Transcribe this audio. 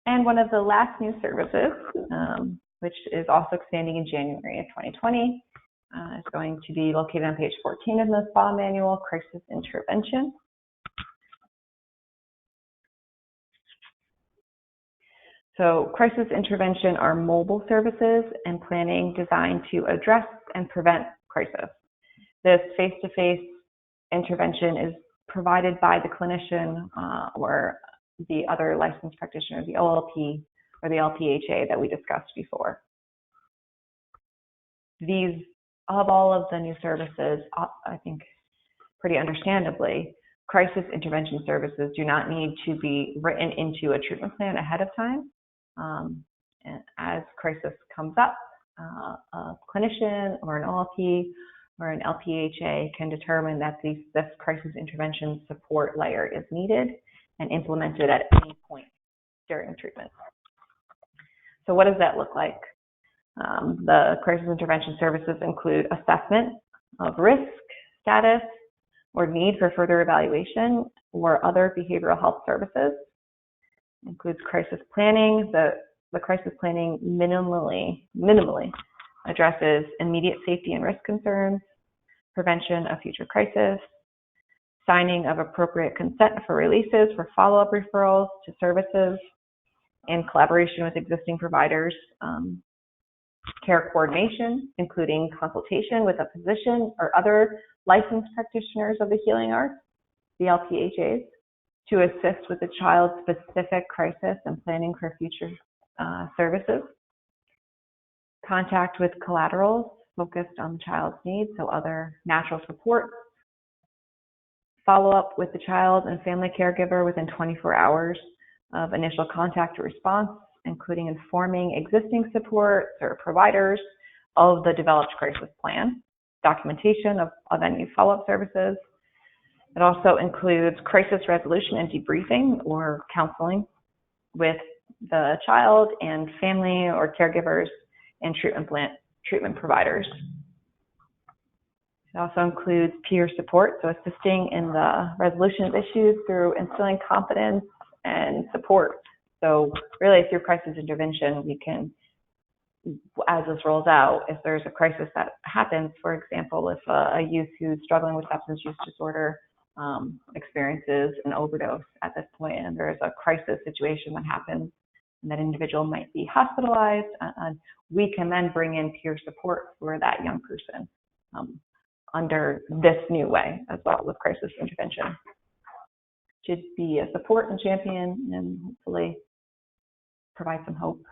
And one of the last new services, which is also expanding in January of 2020, is going to be located on page 14 of the SPA manual, crisis intervention. So crisis intervention are mobile services and planning designed to address and prevent crisis. This face-to-face intervention is provided by the clinician or the other licensed practitioner, the OLP or the LPHA that we discussed before. These, of all of the new services, I think pretty understandably, crisis intervention services do not need to be written into a treatment plan ahead of time. And as crisis comes up, a clinician or an OLP or an LPHA can determine that this crisis intervention support layer is needed and implemented at any point during treatment. So what does that look like? The crisis intervention services include assessment of risk, status, or need for further evaluation or other behavioral health services. It includes crisis planning. The crisis planning minimally addresses immediate safety and risk concerns, prevention of future crisis, signing of appropriate consent for releases for follow-up referrals to services in collaboration with existing providers, care coordination, including consultation with a physician or other licensed practitioners of the healing arts, the LPHAs, to assist with the child's specific crisis and planning for future services. Contact with collaterals focused on the child's needs, so other natural support. Follow up with the child and family caregiver within 24 hours of initial contact or response, including informing existing supports or providers of the developed crisis plan, documentation of any follow-up services. It also includes crisis resolution and debriefing or counseling with the child and family or caregivers and treatment providers. It also includes peer support, so assisting in the resolution of issues through instilling confidence and support. So really through crisis intervention, we can, as this rolls out, if there's a crisis that happens, for example, if a youth who's struggling with substance use disorder experiences an overdose at this point, and there's a crisis situation that happens, and that individual might be hospitalized, we can then bring in peer support for that young person under this new way as well with crisis intervention. Should be a support and champion and hopefully provide some hope